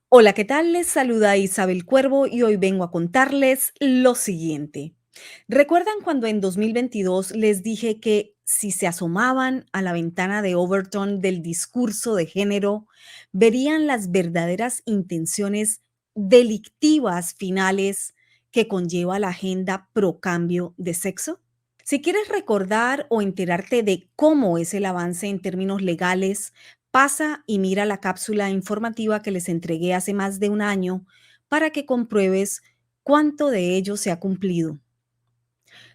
Hola, ¿qué tal? Les saluda Isabel Cuervo y hoy vengo a contarles lo siguiente. ¿Recuerdan cuando en 2022 les dije que si se asomaban a la ventana de Overton del discurso de género, verían las verdaderas intenciones delictivas finales que conlleva la agenda pro cambio de sexo? Si quieres recordar o enterarte de cómo es el avance en términos legales, pasa y mira la cápsula informativa que les entregué hace más de un año para que compruebes cuánto de ello se ha cumplido.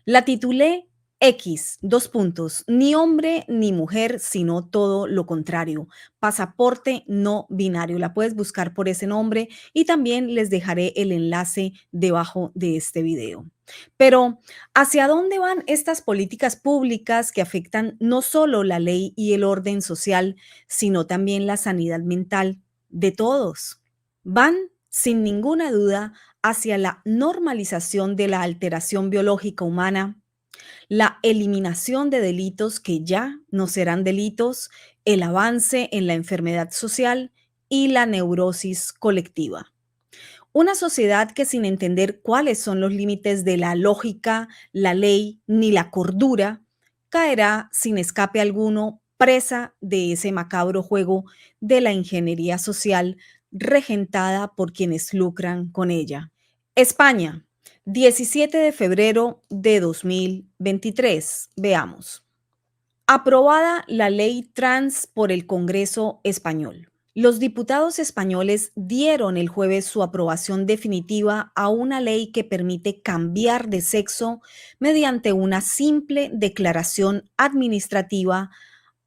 La titulé X, dos puntos, ni hombre ni mujer, sino todo lo contrario. Pasaporte no binario. La puedes buscar por ese nombre y también les dejaré el enlace debajo de este video. Pero, ¿hacia dónde van estas políticas públicas que afectan no solo la ley y el orden social, sino también la sanidad mental de todos? Van, sin ninguna duda, hacia la normalización de la alteración biológica humana, la eliminación de delitos que ya no serán delitos, el avance en la enfermedad social y la neurosis colectiva. Una sociedad que sin entender cuáles son los límites de la lógica, la ley ni la cordura, caerá sin escape alguno presa de ese macabro juego de la ingeniería social regentada por quienes lucran con ella. España, 17 de febrero de 2023. Veamos. Aprobada la ley trans por el Congreso español. Los diputados españoles dieron el jueves su aprobación definitiva a una ley que permite cambiar de sexo mediante una simple declaración administrativa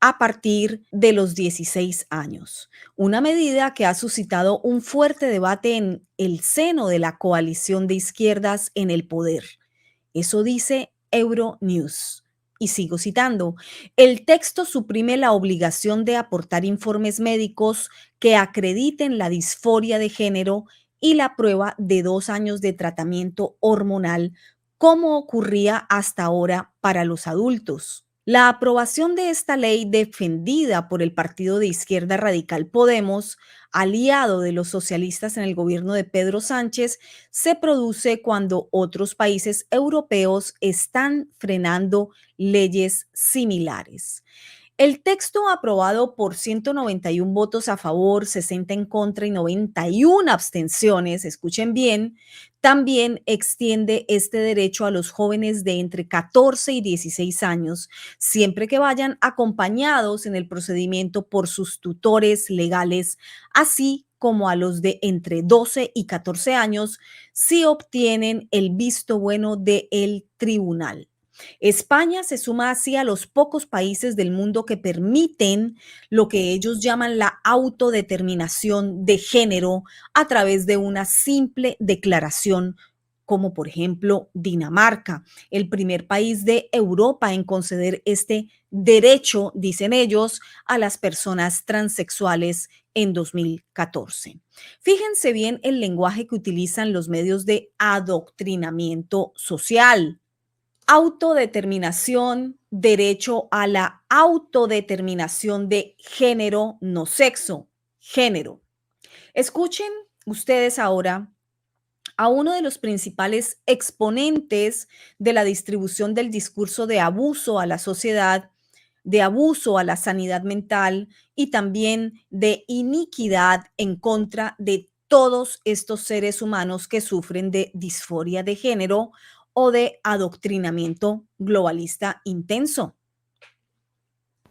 a partir de los 16 años. Una medida que ha suscitado un fuerte debate en el seno de la coalición de izquierdas en el poder. Eso dice Euronews. Y sigo citando, el texto suprime la obligación de aportar informes médicos que acrediten la disforia de género y la prueba de 2 años de tratamiento hormonal, como ocurría hasta ahora para los adultos. La aprobación de esta ley, defendida por el partido de izquierda radical Podemos, aliado de los socialistas en el gobierno de Pedro Sánchez, se produce cuando otros países europeos están frenando leyes similares. El texto aprobado por 191 votos a favor, 60 en contra y 91 abstenciones, escuchen bien, también extiende este derecho a los jóvenes de entre 14 y 16 años, siempre que vayan acompañados en el procedimiento por sus tutores legales, así como a los de entre 12 y 14 años, si obtienen el visto bueno del tribunal. España se suma así a los pocos países del mundo que permiten lo que ellos llaman la autodeterminación de género a través de una simple declaración, como por ejemplo Dinamarca, el primer país de Europa en conceder este derecho, dicen ellos, a las personas transexuales en 2014. Fíjense bien el lenguaje que utilizan los medios de adoctrinamiento social. Autodeterminación, derecho a la autodeterminación de género, no sexo, género. Escuchen ustedes ahora a uno de los principales exponentes de la distribución del discurso de abuso a la sociedad, de abuso a la sanidad mental y también de iniquidad en contra de todos estos seres humanos que sufren de disforia de género o de adoctrinamiento globalista intenso.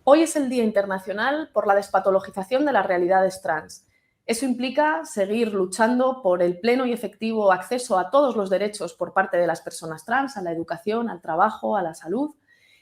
Hoy es el Día Internacional por la Despatologización de las Realidades Trans. Eso implica seguir luchando por el pleno y efectivo acceso a todos los derechos por parte de las personas trans, a la educación, al trabajo, a la salud,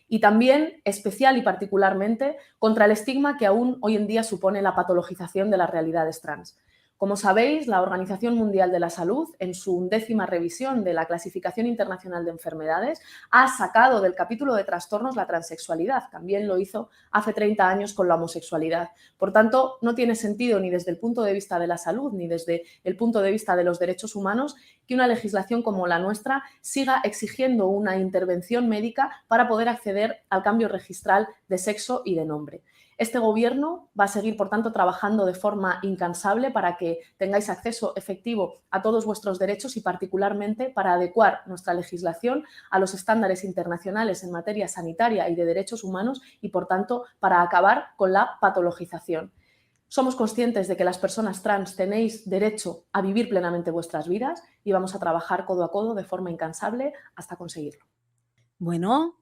y también, especial y particularmente, contra el estigma que aún hoy en día supone la patologización de las realidades trans. Como sabéis, la Organización Mundial de la Salud, en su 11ª revisión de la Clasificación Internacional de Enfermedades, ha sacado del capítulo de trastornos la transexualidad. También lo hizo hace 30 años con la homosexualidad. Por tanto, no tiene sentido ni desde el punto de vista de la salud ni desde el punto de vista de los derechos humanos que una legislación como la nuestra siga exigiendo una intervención médica para poder acceder al cambio registral de sexo y de nombre. Este Gobierno va a seguir, por tanto, trabajando de forma incansable para que tengáis acceso efectivo a todos vuestros derechos y, particularmente, para adecuar nuestra legislación a los estándares internacionales en materia sanitaria y de derechos humanos y, por tanto, para acabar con la patologización. Somos conscientes de que las personas trans tenéis derecho a vivir plenamente vuestras vidas y vamos a trabajar codo a codo de forma incansable hasta conseguirlo. Bueno,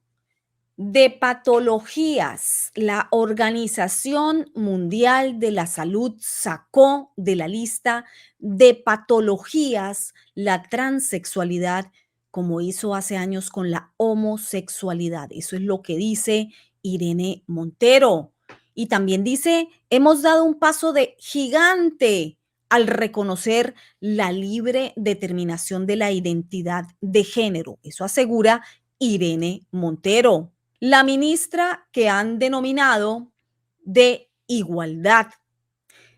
de patologías, la Organización Mundial de la Salud sacó de la lista de patologías la transexualidad, como hizo hace años con la homosexualidad. Eso es lo que dice Irene Montero. Y también dice, hemos dado un paso de gigante al reconocer la libre determinación de la identidad de género. Eso asegura Irene Montero, la ministra que han denominado de igualdad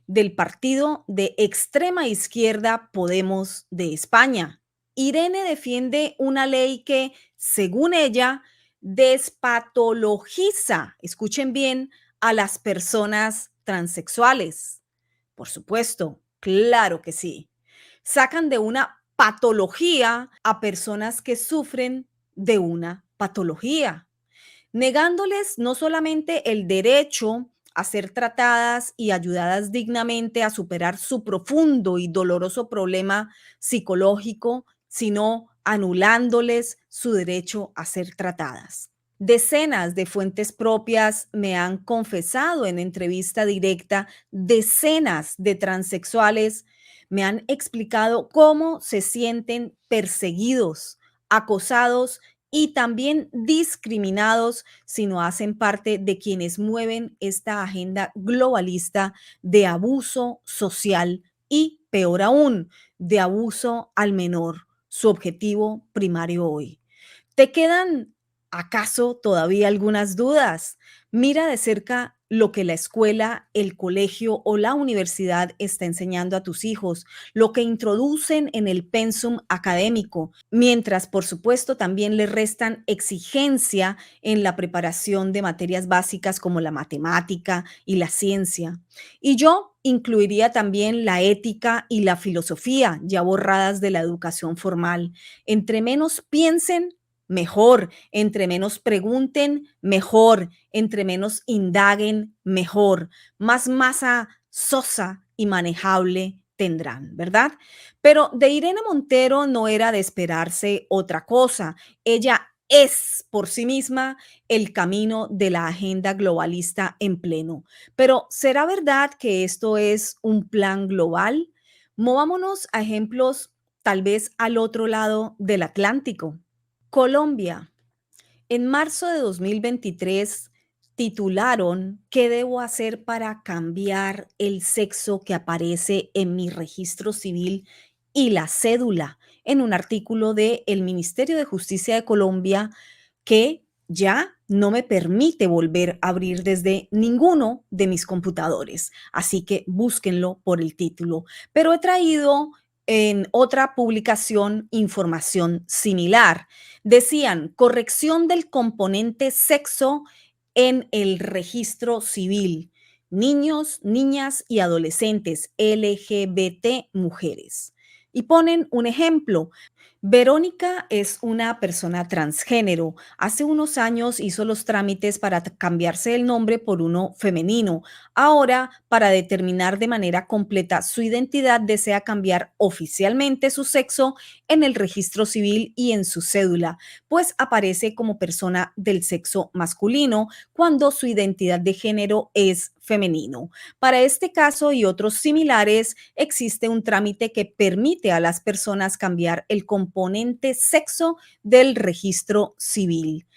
del partido de extrema izquierda Podemos de España. Irene defiende una ley que, según ella, despatologiza, escuchen bien, a las personas transexuales. Por supuesto, claro que sí. Sacan de una patología a personas que sufren de una patología, negándoles no solamente el derecho a ser tratadas y ayudadas dignamente a superar su profundo y doloroso problema psicológico, sino anulándoles su derecho a ser tratadas. Decenas de fuentes propias me han confesado en entrevista directa, decenas de transexuales me han explicado cómo se sienten perseguidos, acosados y también discriminados si no hacen parte de quienes mueven esta agenda globalista de abuso social y, peor aún, de abuso al menor, su objetivo primario hoy. ¿Te quedan acaso todavía algunas dudas? Mira de cerca lo que la escuela, el colegio o la universidad está enseñando a tus hijos, lo que introducen en el pensum académico, mientras por supuesto también le restan exigencia en la preparación de materias básicas como la matemática y la ciencia. Y yo incluiría también la ética y la filosofía, ya borradas de la educación formal. Entre menos piensen, mejor. Entre menos pregunten, mejor. Entre menos indaguen, mejor. Más masa sosa y manejable tendrán, ¿verdad? Pero de Irene Montero no era de esperarse otra cosa. Ella es por sí misma el camino de la agenda globalista en pleno. Pero ¿será verdad que esto es un plan global? Movámonos a ejemplos tal vez al otro lado del Atlántico. Colombia. En marzo de 2023 titularon ¿Qué debo hacer para cambiar el sexo que aparece en mi registro civil y la cédula? En un artículo del Ministerio de Justicia de Colombia que ya no me permite volver a abrir desde ninguno de mis computadores. Así que búsquenlo por el título. Pero he traído en otra publicación información similar. Decían, corrección del componente sexo en el registro civil. Niños, niñas y adolescentes LGBT mujeres. Y ponen un ejemplo. Verónica es una persona transgénero. Hace unos años hizo los trámites para cambiarse el nombre por uno femenino. Ahora, para determinar de manera completa su identidad, desea cambiar oficialmente su sexo en el registro civil y en su cédula, pues aparece como persona del sexo masculino cuando su identidad de género es femenino. Para este caso y otros similares, existe un trámite que permite a las personas cambiar el componente sexo del registro civil.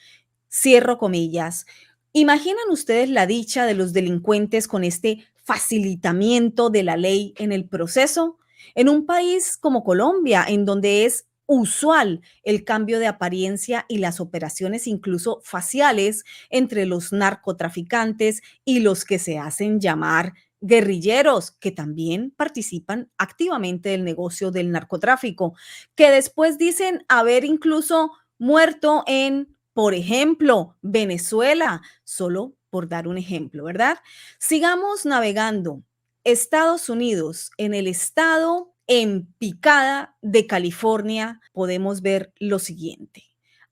Cierro comillas. ¿Imaginan ustedes la dicha de los delincuentes con este facilitamiento de la ley en el proceso. En un país como Colombia, en donde es usual el cambio de apariencia y las operaciones incluso faciales entre los narcotraficantes y los que se hacen llamar guerrilleros, que también participan activamente del negocio del narcotráfico, que después dicen haber incluso muerto en, por ejemplo, Venezuela, solo por dar un ejemplo, ¿verdad? Sigamos navegando. Estados Unidos, en el estado en picada de California, podemos ver lo siguiente.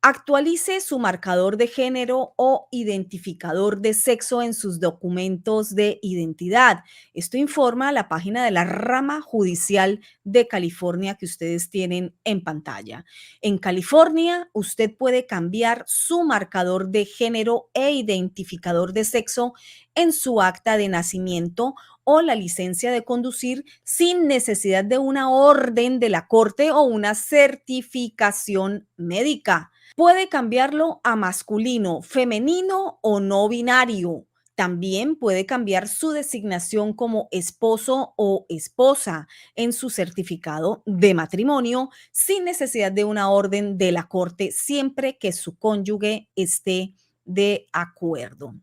Actualice su marcador de género o identificador de sexo en sus documentos de identidad. Esto informa la página de la rama judicial de California que ustedes tienen en pantalla. En California, usted puede cambiar su marcador de género e identificador de sexo en su acta de nacimiento o la licencia de conducir sin necesidad de una orden de la corte o una certificación médica. Puede cambiarlo a masculino, femenino o no binario. También puede cambiar su designación como esposo o esposa en su certificado de matrimonio sin necesidad de una orden de la corte, siempre que su cónyuge esté de acuerdo.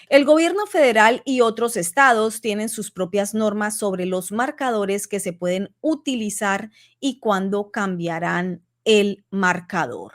El gobierno federal y otros estados tienen sus propias normas sobre los marcadores que se pueden utilizar y cuándo cambiarán el marcador.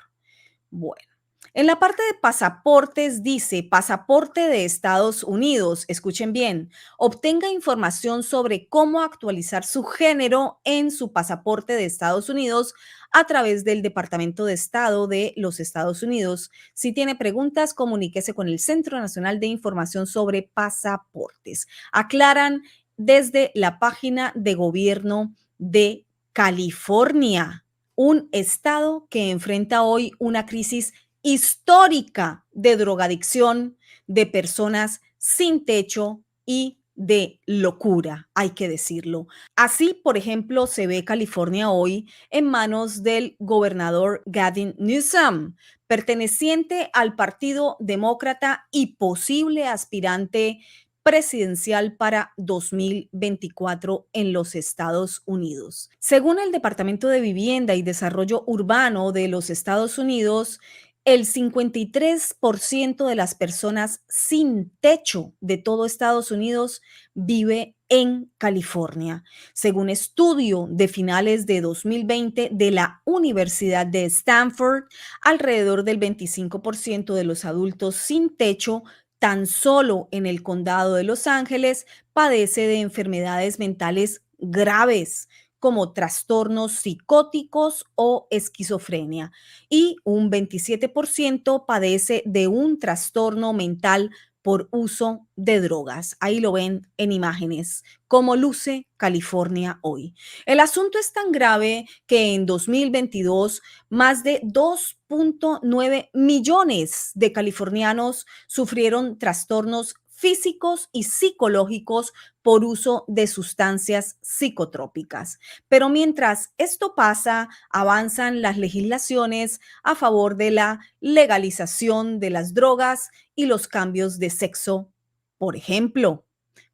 Bueno, en la parte de pasaportes dice pasaporte de Estados Unidos. Escuchen bien, obtenga información sobre cómo actualizar su género en su pasaporte de Estados Unidos a través del Departamento de Estado de los Estados Unidos. Si tiene preguntas, comuníquese con el Centro Nacional de Información sobre Pasaportes. Aclaran desde la página de gobierno de California, un estado que enfrenta hoy una crisis histórica de drogadicción, de personas sin techo y de locura, hay que decirlo. Así, por ejemplo, se ve California hoy en manos del gobernador Gavin Newsom, perteneciente al Partido Demócrata y posible aspirante presidencial para 2024 en los Estados Unidos. Según el Departamento de Vivienda y Desarrollo Urbano de los Estados Unidos, el 53% de las personas sin techo de todo Estados Unidos vive en California. Según estudio de finales de 2020 de la Universidad de Stanford, alrededor del 25% de los adultos sin techo tan solo en el condado de Los Ángeles padece de enfermedades mentales graves como trastornos psicóticos o esquizofrenia y un 27% padece de un trastorno mental por uso de drogas. Ahí lo ven en imágenes, cómo luce California hoy. El asunto es tan grave que en 2022 más de 2.9 millones de californianos sufrieron trastornos físicos y psicológicos por uso de sustancias psicotrópicas. Pero mientras esto pasa, avanzan las legislaciones a favor de la legalización de las drogas y los cambios de sexo. Por ejemplo,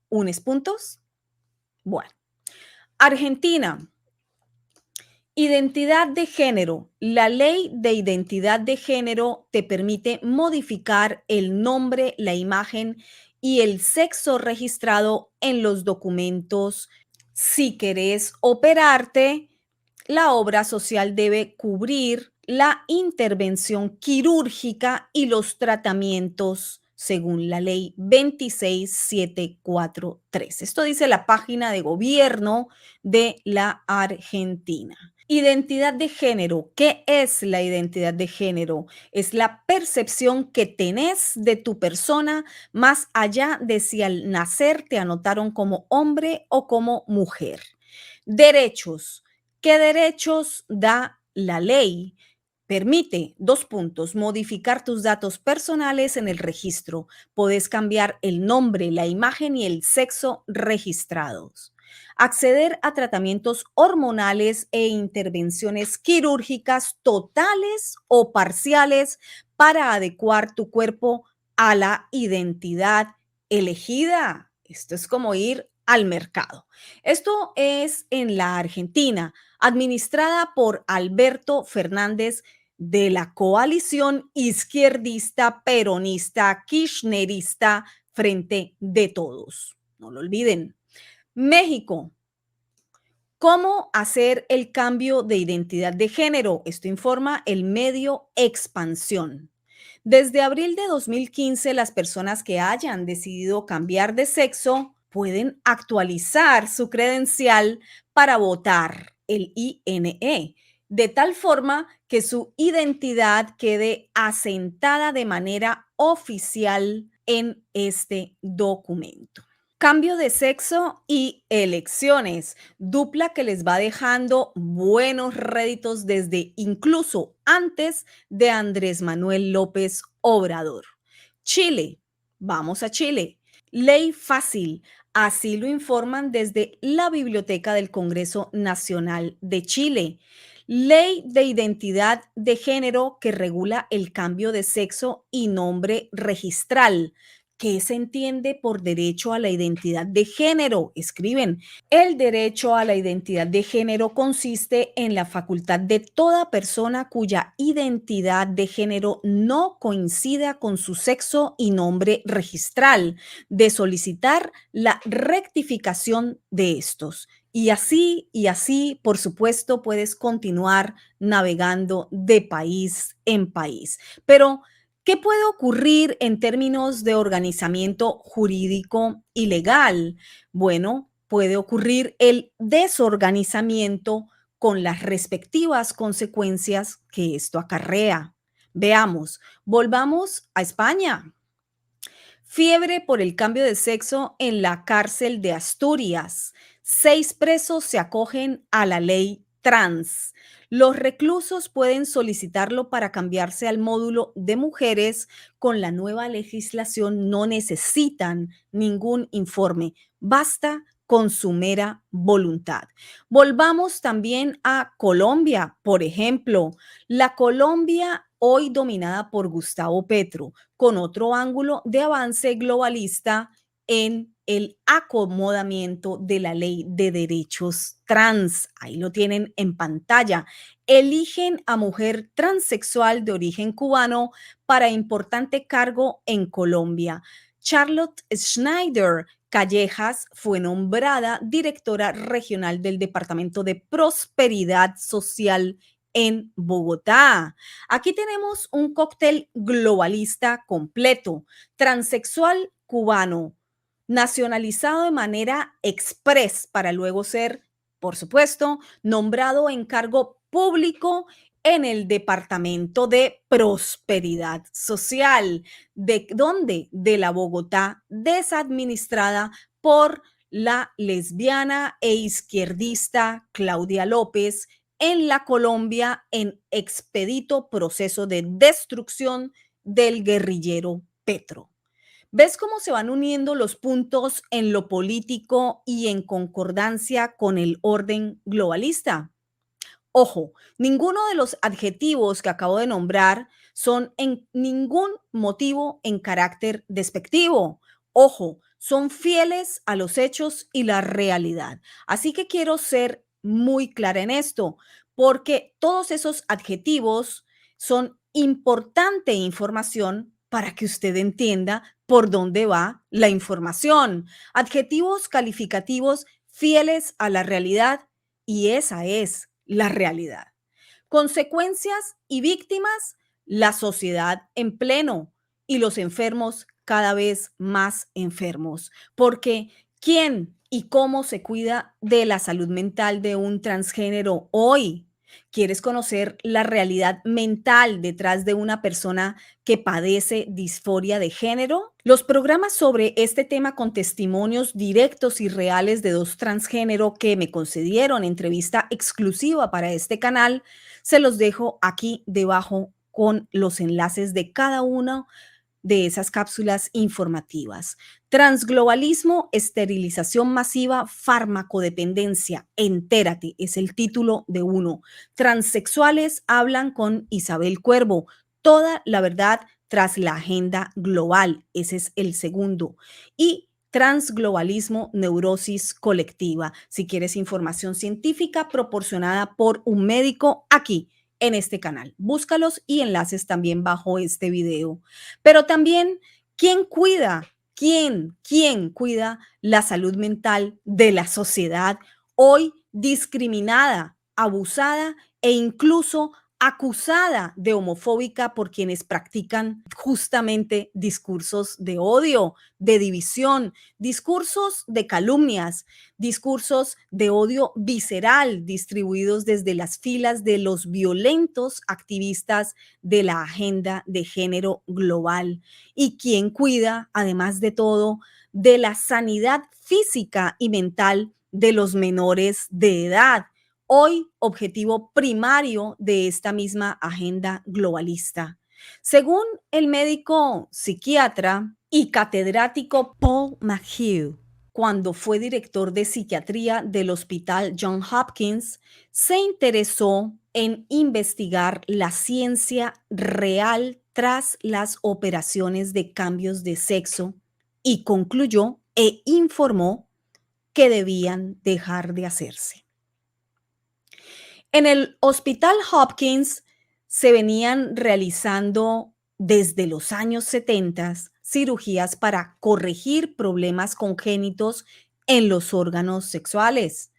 ¿unes puntos? Bueno, Argentina. Identidad de género. La ley de identidad de género te permite modificar el nombre, la imagen y el sexo registrado en los documentos. Si querés operarte, la obra social debe cubrir la intervención quirúrgica y los tratamientos según la ley 26743. Esto dice la página de gobierno de la Argentina. Identidad de género. ¿Qué es la identidad de género? Es la percepción que tenés de tu persona más allá de si al nacer te anotaron como hombre o como mujer. Derechos. ¿Qué derechos da la ley? Permite, dos puntos, modificar tus datos personales en el registro. Podés cambiar el nombre, la imagen y el sexo registrados. Acceder a tratamientos hormonales e intervenciones quirúrgicas totales o parciales para adecuar tu cuerpo a la identidad elegida. Esto es como ir al mercado. Esto es en la Argentina, administrada por Alberto Fernández de la coalición izquierdista, peronista, kirchnerista, Frente de Todos. No lo olviden. México. ¿Cómo hacer el cambio de identidad de género? Esto informa el medio Expansión. Desde abril de 2015, las personas que hayan decidido cambiar de sexo pueden actualizar su credencial para votar, el INE, de tal forma que su identidad quede asentada de manera oficial en este documento. Cambio de sexo y elecciones, dupla que les va dejando buenos réditos desde incluso antes de Andrés Manuel López Obrador. Chile, vamos a Chile. Ley fácil, así lo informan desde la Biblioteca del Congreso Nacional de Chile. Ley de identidad de género que regula el cambio de sexo y nombre registral. ¿Qué se entiende por derecho a la identidad de género? Escriben, el derecho a la identidad de género consiste en la facultad de toda persona cuya identidad de género no coincida con su sexo y nombre registral de solicitar la rectificación de estos. Y así, por supuesto, puedes continuar navegando de país en país. Pero ¿qué puede ocurrir en términos de organizamiento jurídico y legal? Bueno, puede ocurrir el desorganizamiento con las respectivas consecuencias que esto acarrea. Veamos, volvamos a España. Fiebre por el cambio de sexo en la cárcel de Asturias. 6 presos se acogen a la ley trans. Los reclusos pueden solicitarlo para cambiarse al módulo de mujeres. Con la nueva legislación no necesitan ningún informe. Basta con su mera voluntad. Volvamos también a Colombia, por ejemplo. La Colombia hoy dominada por Gustavo Petro, con otro ángulo de avance globalista en el acomodamiento de la ley de derechos trans. Ahí lo tienen en pantalla. Eligen a mujer transexual de origen cubano para importante cargo en Colombia. Charlotte Schneider Callejas fue nombrada directora regional del Departamento de Prosperidad Social en Bogotá. Aquí tenemos un cóctel globalista completo, transexual cubano, nacionalizado de manera express para luego ser, por supuesto, nombrado en cargo público en el Departamento de Prosperidad Social. ¿De dónde? De la Bogotá desadministrada por la lesbiana e izquierdista Claudia López, en la Colombia en expedito proceso de destrucción del guerrillero Petro. ¿Ves cómo se van uniendo los puntos en lo político y en concordancia con el orden globalista? Ojo, ninguno de los adjetivos que acabo de nombrar son en ningún motivo en carácter despectivo. Ojo, son fieles a los hechos y la realidad. Así que quiero ser muy clara en esto, porque todos esos adjetivos son importante información para que usted entienda por dónde va la información. Adjetivos calificativos fieles a la realidad, y esa es la realidad. Consecuencias y víctimas, la sociedad en pleno y los enfermos cada vez más enfermos. Porque ¿quién y cómo se cuida de la salud mental de un transgénero hoy? ¿Quieres conocer la realidad mental detrás de una persona que padece disforia de género? Los programas sobre este tema con testimonios directos y reales de dos transgénero que me concedieron entrevista exclusiva para este canal, se los dejo aquí debajo con los enlaces de cada uno de esas cápsulas informativas. Transglobalismo, esterilización masiva, farmacodependencia. Entérate, es el título de uno. Transexuales hablan con Isabel Cuervo. Toda la verdad tras la agenda global. Ese es el segundo. Y Transglobalismo, neurosis colectiva. Si quieres información científica proporcionada por un médico aquí en este canal, búscalos y enlaces también bajo este video. Pero también, ¿quién cuida? ¿Quién cuida la salud mental de la sociedad hoy discriminada, abusada e incluso acusada de homofóbica por quienes practican justamente discursos de odio, de división, discursos de calumnias, discursos de odio visceral distribuidos desde las filas de los violentos activistas de la agenda de género global? ¿Y quién cuida, además de todo, de la sanidad física y mental de los menores de edad? Hoy, objetivo primario de esta misma agenda globalista. Según el médico psiquiatra y catedrático Paul McHugh, cuando fue director de psiquiatría del Hospital Johns Hopkins, se interesó en investigar la ciencia real tras las operaciones de cambios de sexo y concluyó e informó que debían dejar de hacerse. En el Hospital Hopkins se venían realizando desde los años 70 cirugías para corregir problemas congénitos en los órganos sexuales,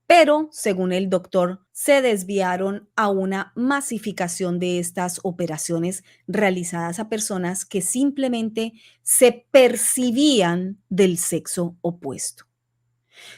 pero según el doctor se desviaron a una masificación de estas operaciones realizadas a personas que simplemente se percibían del sexo opuesto.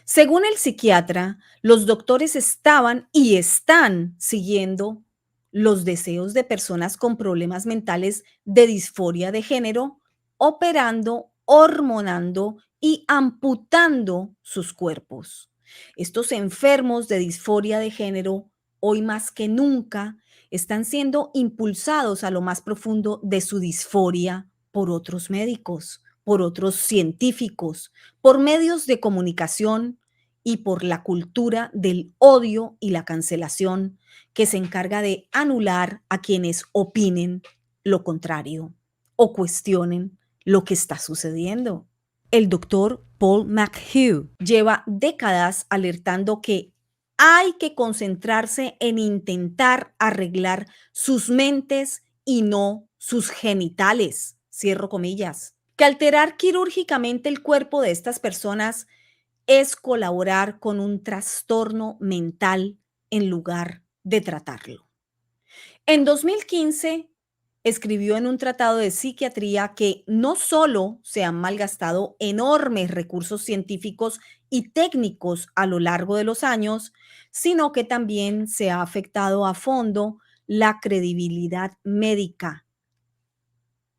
Según el psiquiatra, los doctores estaban y están siguiendo los deseos de personas con problemas mentales de disforia de género, operando, hormonando y amputando sus cuerpos. Estos enfermos de disforia de género, hoy más que nunca, están siendo impulsados a lo más profundo de su disforia por otros médicos, por otros científicos, por medios de comunicación y por la cultura del odio y la cancelación que se encarga de anular a quienes opinen lo contrario o cuestionen lo que está sucediendo. El doctor Paul McHugh lleva décadas alertando que hay que concentrarse en intentar arreglar sus mentes y no sus genitales, cierro comillas, que alterar quirúrgicamente el cuerpo de estas personas es colaborar con un trastorno mental en lugar de tratarlo. En 2015, escribió en un tratado de psiquiatría que no solo se han malgastado enormes recursos científicos y técnicos a lo largo de los años, sino que también se ha afectado a fondo la credibilidad médica,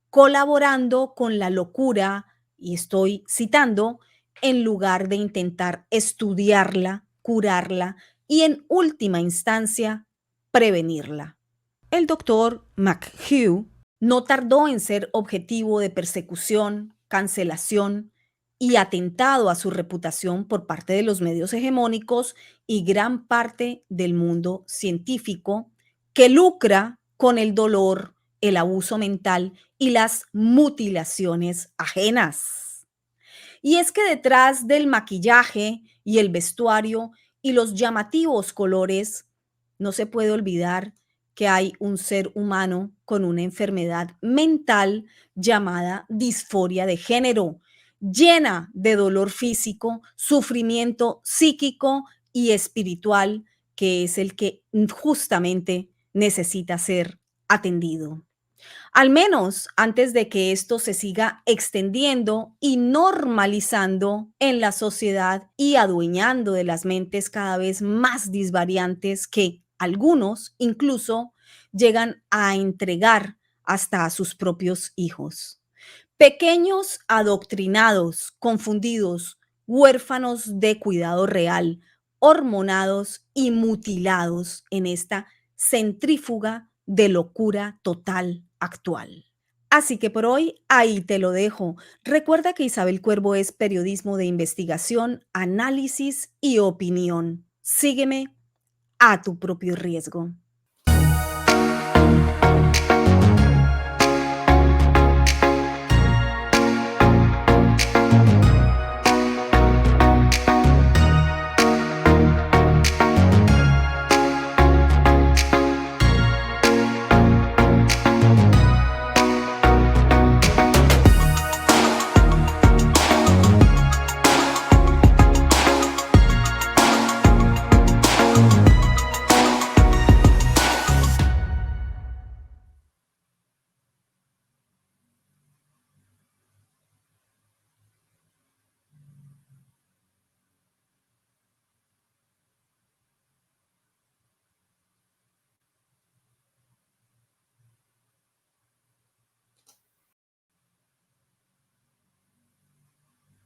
colaborando con la locura, y estoy citando, en lugar de intentar estudiarla, curarla y en última instancia prevenirla. El doctor McHugh no tardó en ser objetivo de persecución, cancelación y atentado a su reputación por parte de los medios hegemónicos y gran parte del mundo científico que lucra con el dolor, el abuso mental y las mutilaciones ajenas. Y es que detrás del maquillaje y el vestuario y los llamativos colores, no se puede olvidar que hay un ser humano con una enfermedad mental llamada disforia de género, llena de dolor físico, sufrimiento psíquico y espiritual, que es el que justamente necesita ser atendido. Al menos antes de que esto se siga extendiendo y normalizando en la sociedad y adueñando de las mentes cada vez más disvariantes que algunos incluso llegan a entregar hasta a sus propios hijos. Pequeños adoctrinados, confundidos, huérfanos de cuidado real, hormonados y mutilados en esta centrífuga de locura total actual. Así que por hoy ahí te lo dejo. Recuerda que Isabel Cuervo es periodismo de investigación, análisis y opinión. Sígueme a tu propio riesgo.